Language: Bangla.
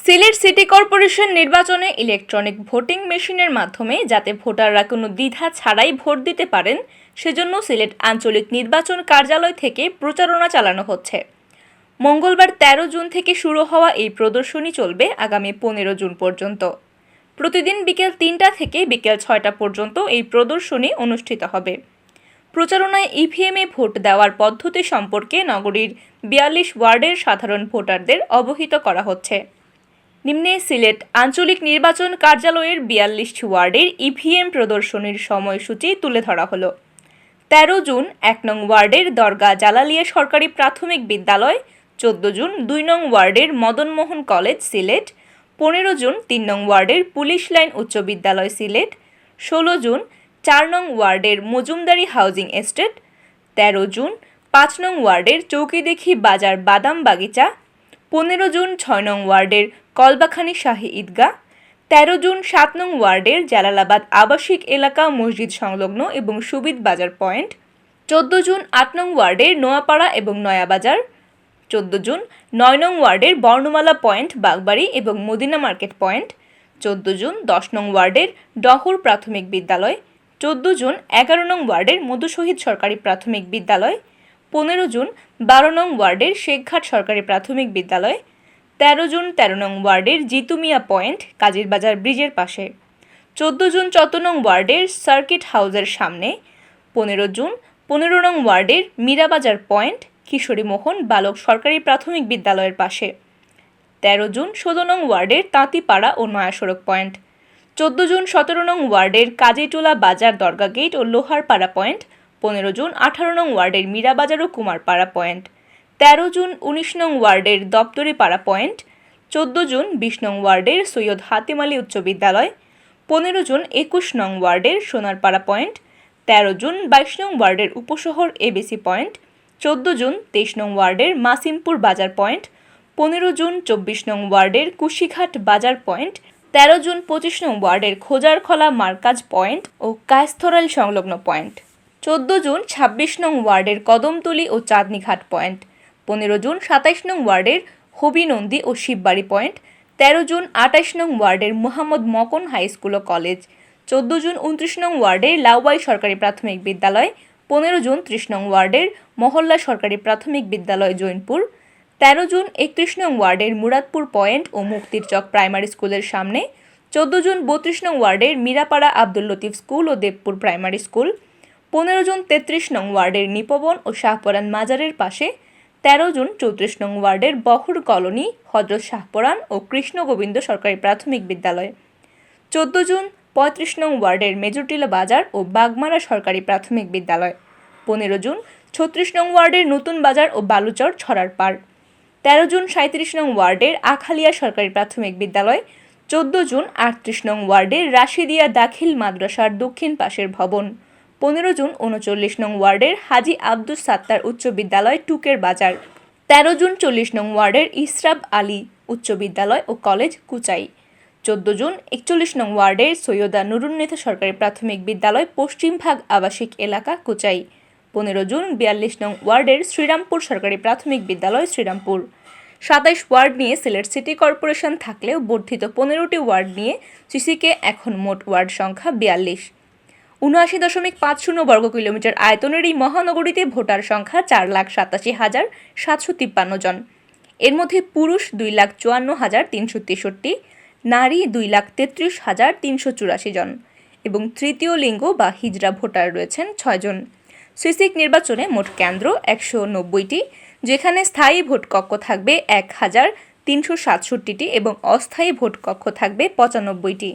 সিলেট সিটি কর্পোরেশন নির্বাচনে ইলেকট্রনিক ভোটিং মেশিনের মাধ্যমে যাতে ভোটাররা কোনো দ্বিধা ছাড়াই ভোট দিতে পারেন সেজন্য সিলেট আঞ্চলিক নির্বাচন কার্যালয় থেকে প্রচারণা চালানো হচ্ছে। মঙ্গলবার ১৩ জুন থেকে শুরু হওয়া এই প্রদর্শনী চলবে আগামী ১৫ জুন পর্যন্ত। প্রতিদিন বিকেল ৩টা থেকে বিকেল ৬টা পর্যন্ত এই প্রদর্শনী অনুষ্ঠিত হবে। প্রচারণায় ইভিএমে ভোট দেওয়ার পদ্ধতি সম্পর্কে নগরীর ৪২ ওয়ার্ডের সাধারণ ভোটারদের অবহিত করা হচ্ছে। নিম্নে সিলেট আঞ্চলিক নির্বাচন কার্যালয়ের ৪২ ওয়ার্ডের ইভিএম প্রদর্শনীর সময়সূচি তুলে ধরা হলো। ১৩ জুন ১ নং ওয়ার্ডের দরগা জালালিয়া সরকারি প্রাথমিক বিদ্যালয়, ১৪ জুন ২ নং ওয়ার্ডের মদনমোহন কলেজ সিলেট, ১৫ জুন ৩ নং ওয়ার্ডের পুলিশ লাইন উচ্চ বিদ্যালয় সিলেট, ১৬ জুন ৪ নং ওয়ার্ডের মজুমদারি হাউজিং এস্টেট, ১৩ জুন ৫ নং ওয়ার্ডের চৌকিদেখি বাজার বাদাম বাগিচা, ১৫ জুন ৬ নং ওয়ার্ডের কলবাখানী শাহী ঈদগাহ, ১৩ জুন ৭ নং ওয়ার্ডের জালালাবাদ আবাসিক এলাকা মসজিদ সংলগ্ন এবং সুবিদ বাজার পয়েন্ট, ১৪ জুন ৮ নং ওয়ার্ডের নোয়াপাড়া এবং নয়াবাজার, ১৪ জুন ৯ নং ওয়ার্ডের বর্ণমালা পয়েন্ট বাগবাড়ি এবং মদিনা মার্কেট পয়েন্ট, ১৪ জুন ১০ নং ওয়ার্ডের ডহর প্রাথমিক বিদ্যালয়, ১৪ জুন ১১ নং ওয়ার্ডের মধুশহীদ সরকারি প্রাথমিক বিদ্যালয়, ১৫ জুন ১২ নং ওয়ার্ডের শেখঘাট সরকারি প্রাথমিক বিদ্যালয়, ১৩ জুন ১৩ নং ওয়ার্ডের জিতুমিয়া পয়েন্ট কাজীরবাজার ব্রিজের পাশে, ১৪ জুন ১৪ নং ওয়ার্ডের সার্কিট হাউসের সামনে, ১৫ জুন ১৫ নং ওয়ার্ডের মীরাবাজার পয়েন্ট কিশোরী মোহন বালক সরকারি প্রাথমিক বিদ্যালয়ের পাশে, ১৩ জুন ১৬ নং ওয়ার্ডের তাঁতিপাড়া ও নয়া সড়ক পয়েন্ট, ১৪ জুন ১৭ নং ওয়ার্ডের কাজীটোলা বাজার দরগা গেট ও লোহারপাড়া পয়েন্ট, ১৫ জুন ১৮ নং ওয়ার্ডের মীরাবাজার ও কুমারপাড়া পয়েন্ট, ১৩ জুন ১৯ নং ওয়ার্ডের দপ্তরিপাড়া পয়েন্ট, ১৪ জুন ২০ নং ওয়ার্ডের সৈয়দ হাতিম আলী উচ্চ বিদ্যালয়, ১৫ জুন ২১ নং ওয়ার্ডের সোনারপাড়া পয়েন্ট, ১৩ জুন ২২ নং ওয়ার্ডের উপশহর এবিসি পয়েন্ট, ১৪ জুন ২৩ নং ওয়ার্ডের মাসিমপুর বাজার পয়েন্ট, ১৫ জুন ২৪ নং ওয়ার্ডের কুশিঘাট বাজার পয়েন্ট, ১৩ জুন ২৫ নং ওয়ার্ডের খোজারখলা মার্কাজ পয়েন্ট ও কায়স্থরাইল সংলগ্ন পয়েন্ট, ১৪ জুন ২৬ নং ওয়ার্ডের কদমতলী ও চাঁদনীঘাট পয়েন্ট, ১৫ জুন ২৭ নং ওয়ার্ডের হবিনন্দী ও শিববাড়ি পয়েন্ট, ১৩ জুন ২৮ নং ওয়ার্ডের মোহাম্মদ মকন হাই স্কুল ও কলেজ, ১৪ জুন ২৯ নং ওয়ার্ডের লাউবাই সরকারি প্রাথমিক বিদ্যালয়, ১৫ জুন ৩০ নং ওয়ার্ডের মহল্লা সরকারি প্রাথমিক বিদ্যালয় জৈনপুর, ১৩ জুন ৩১ নং ওয়ার্ডের মুরাদপুর পয়েন্ট ও মুক্তির চক প্রাইমারি স্কুলের সামনে, ১৪ জুন ৩২ নং ওয়ার্ডের মীরাপাড়া আব্দুল লতিফ স্কুল ও দেবপুর প্রাইমারি স্কুল, ১৫ জুন ৩৩ নং ওয়ার্ডের নিপবন ও শাহপরান মাজারের পাশে, ১৩ জুন ৩৪ নং ওয়ার্ডের বহর কলোনি হজরত শাহপরান ও কৃষ্ণ গোবিন্দ সরকারি প্রাথমিক বিদ্যালয়, ১৪ জুন ৩৫ নং ওয়ার্ডের মেজরটিলা বাজার ও বাগমারা সরকারি প্রাথমিক বিদ্যালয়, ১৫ জুন ৩৬ নং ওয়ার্ডের নতুন বাজার ও বালুচর ছড়ার পাড়, ১৩ জুন ৩৭ নং ওয়ার্ডের আখালিয়া সরকারি প্রাথমিক বিদ্যালয়, ১৪ জুন ৩৮ নং ওয়ার্ডের রাশিদিয়া দাখিল মাদ্রাসার দক্ষিণ পাশের ভবন, ১৫ জুন ৩৯ নং ওয়ার্ডের হাজি আব্দুস সাত্তার উচ্চ বিদ্যালয় টুকের বাজার, ১৩ জুন ৪০ নং ওয়ার্ডের ইসরাব আলী উচ্চ বিদ্যালয় ও কলেজ কুচাই, ১৪ জুন ৪১ নং ওয়ার্ডের সৈয়দা নুরুন্নেসা সরকারি প্রাথমিক বিদ্যালয় পশ্চিমভাগ আবাসিক এলাকা কুচাই, ১৫ জুন ৪২ নং ওয়ার্ডের শ্রীরামপুর সরকারি প্রাথমিক বিদ্যালয় শ্রীরামপুর। ২৭ ওয়ার্ড নিয়ে সিলেট সিটি কর্পোরেশন থাকলেও বর্ধিত ১৫টি ওয়ার্ড নিয়ে সিসিকে এখন মোট ওয়ার্ড সংখ্যা ৪২। ৭৯.৫০ বর্গ কিলোমিটার আয়তনের এই মহানগরীতে ভোটার সংখ্যা ৪,৮৭,৭৫৩ জন। এর মধ্যে পুরুষ ২,৫৪,৩৬৩, নারী ২,৩৩,৩৮৪ জন এবং তৃতীয় লিঙ্গ বা হিজড়া ভোটার রয়েছেন ৬ জন। সিসিক নির্বাচনে মোট কেন্দ্র ১৯০টি, যেখানে স্থায়ী ভোট কক্ষ থাকবে ১,৩৬৭টি এবং অস্থায়ী ভোট কক্ষ থাকবে ৯৫টি।